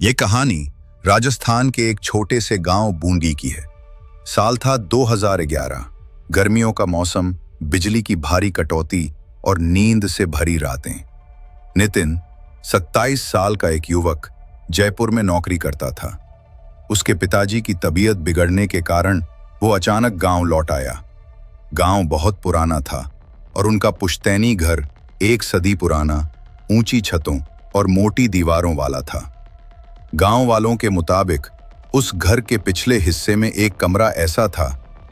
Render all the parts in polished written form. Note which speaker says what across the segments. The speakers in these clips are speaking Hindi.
Speaker 1: ये कहानी राजस्थान के एक छोटे से गांव बूंदी की है। साल था 2011। गर्मियों का मौसम, बिजली की भारी कटौती और नींद से भरी रातें। नितिन 27 साल का एक युवक जयपुर में नौकरी करता था। उसके पिताजी की तबीयत बिगड़ने के कारण वो अचानक गांव लौट आया। गांव बहुत पुराना था और उनका पुश्तैनी घर 1 सदी पुराना, ऊंची छतों और मोटी दीवारों वाला था। गांव वालों के मुताबिक उस घर के पिछले हिस्से में एक कमरा ऐसा था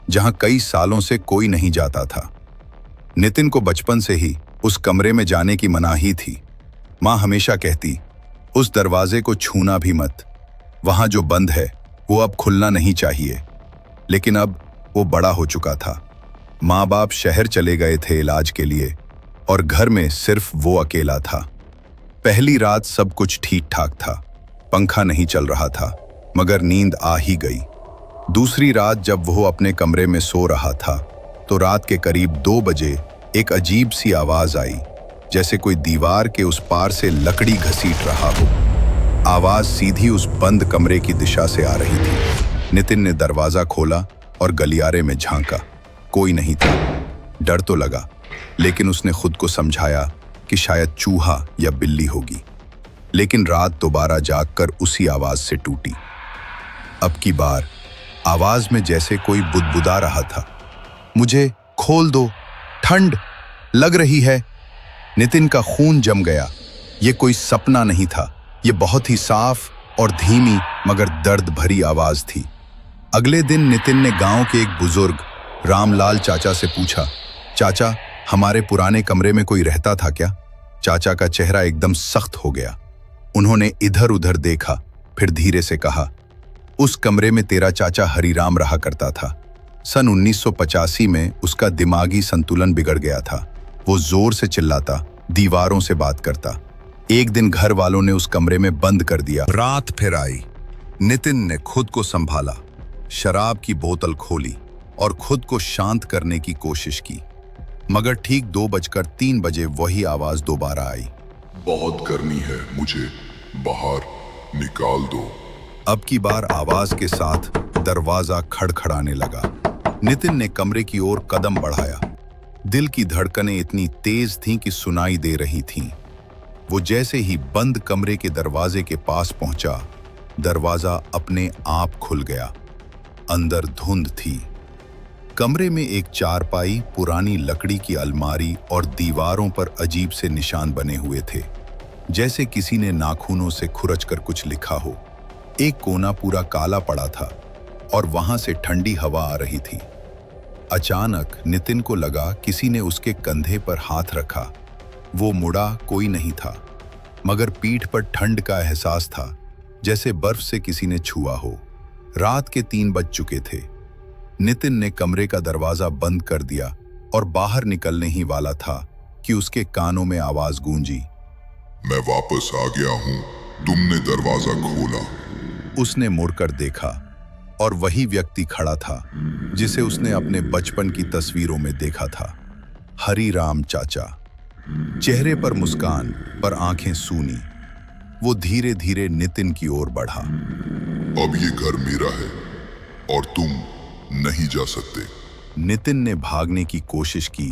Speaker 1: जहां कई सालों से कोई नहीं जाता था। नितिन को बचपन से ही उस कमरे में जाने की मनाही थी। माँ हमेशा कहती, उस दरवाजे को छूना भी मत, वहां जो बंद है वो अब खुलना नहीं चाहिए। लेकिन अब वो बड़ा हो चुका था। माँ बाप शहर चले गए थे इलाज के लिए और घर में सिर्फ वो अकेला था। पहली रात सब कुछ ठीक ठाक था, पंखा नहीं चल रहा था, मगर नींद आ ही गई। दूसरी रात जब वो अपने कमरे में सो रहा था तो रात के करीब 2 बजे एक अजीब सी आवाज आई, जैसे कोई दीवार के उस पार से लकड़ी घसीट रहा हो। आवाज सीधी उस बंद कमरे की दिशा से आ रही थी। नितिन ने दरवाजा खोला और गलियारे में झांका। कोई नहीं था। डर तो लगा, लेकिन उसने खुद को समझाया कि शायद चूहा या बिल्ली होगी। लेकिन रात दोबारा जागकर उसी आवाज से टूटी। अब की बार आवाज में जैसे कोई बुदबुदा रहा था, मुझे खोल दो, ठंड लग रही है। नितिन का खून जम गया। ये कोई सपना नहीं था, ये बहुत ही साफ और धीमी मगर दर्द भरी आवाज थी। अगले दिन नितिन ने गांव के एक बुजुर्ग रामलाल चाचा से पूछा, चाचा, हमारे पुराने कमरे में कोई रहता था क्या? चाचा का चेहरा एकदम सख्त हो गया। उन्होंने इधर उधर देखा, फिर धीरे से कहा, उस कमरे में तेरा चाचा हरिराम रहा करता था। सन 1985 में उसका दिमागी संतुलन बिगड़ गया था। वो जोर से चिल्लाता, दीवारों से बात करता। एक दिन घर वालों ने उस कमरे में बंद कर दिया। रात फिर आई। नितिन ने खुद को संभाला, शराब की बोतल खोली और खुद को शांत करने की कोशिश की। मगर ठीक 2:03 बजे वही आवाज दोबारा आई,
Speaker 2: बहुत गर्मी है, मुझे बाहर निकाल दो।
Speaker 1: अब की बार आवाज के साथ दरवाजा खड़खड़ाने लगा। नितिन ने कमरे की ओर कदम बढ़ाया। दिल की धड़कनें इतनी तेज थीं कि सुनाई दे रही थीं। वो जैसे ही बंद कमरे के दरवाजे के पास पहुंचा, दरवाजा अपने आप खुल गया। अंदर धुंध थी। कमरे में एक चारपाई, पुरानी लकड़ी की अलमारी और दीवारों पर अजीब से निशान बने हुए थे, जैसे किसी ने नाखूनों से खुरच कर कुछ लिखा हो। एक कोना पूरा काला पड़ा था और वहां से ठंडी हवा आ रही थी। अचानक नितिन को लगा किसी ने उसके कंधे पर हाथ रखा। वो मुड़ा, कोई नहीं था, मगर पीठ पर ठंड का एहसास था, जैसे बर्फ से किसी ने छुआ हो। रात के 3 बज चुके थे। नितिन ने कमरे का दरवाजा बंद कर दिया और बाहर निकलने ही वाला था कि उसके कानों में आवाज गूंजी,
Speaker 2: मैं वापस आ गया हूं, तुमने दरवाजा खोला।
Speaker 1: उसने मुड़कर देखा और वही व्यक्ति खड़ा था जिसे उसने अपने बचपन की तस्वीरों में देखा था। हरिराम चाचा। चेहरे पर मुस्कान, पर आंखें सूनी। वो धीरे धीरे नितिन की ओर बढ़ा।
Speaker 2: अब ये घर मेरा है और तुम नहीं जा सकते।
Speaker 1: नितिन ने भागने की कोशिश की,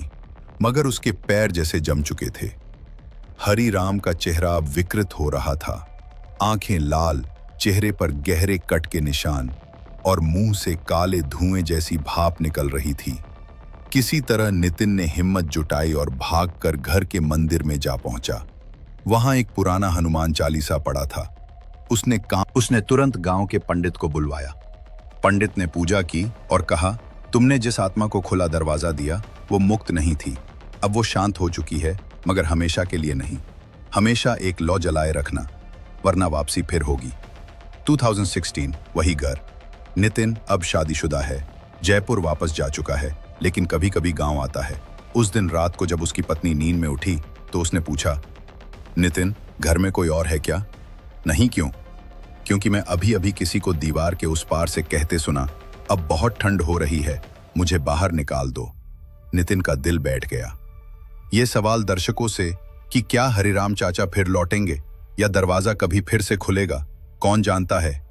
Speaker 1: मगर उसके पैर जैसे जम चुके थे। हरिराम का चेहरा अब विकृत हो रहा था। आंखें लाल, चेहरे पर गहरे कट के निशान और मुंह से काले धुएं जैसी भाप निकल रही थी। किसी तरह नितिन ने हिम्मत जुटाई और भागकर घर के मंदिर में जा पहुंचा। वहां एक पुराना हनुमान चालीसा पड़ा था। उसने तुरंत गांव के पंडित को बुलवाया। पंडित ने पूजा की और कहा, तुमने जिस आत्मा को खुला दरवाजा दिया वो मुक्त नहीं थी। अब वो शांत हो चुकी है, मगर हमेशा के लिए नहीं। हमेशा एक लौ जलाए रखना, वरना वापसी फिर होगी। 2016 वही घर। नितिन अब शादीशुदा है, जयपुर वापस जा चुका है, लेकिन कभी कभी गांव आता है। उस दिन रात को जब उसकी पत्नी नींद में उठी तो उसने पूछा, नितिन, घर में कोई और है क्या? नहीं, क्यों? क्योंकि मैं अभी अभी किसी को दीवार के उस पार से कहते सुना, अब बहुत ठंड हो रही है, मुझे बाहर निकाल दो। नितिन का दिल बैठ गया। ये सवाल दर्शकों से कि क्या हरिराम चाचा फिर लौटेंगे या दरवाजा कभी फिर से खुलेगा, कौन जानता है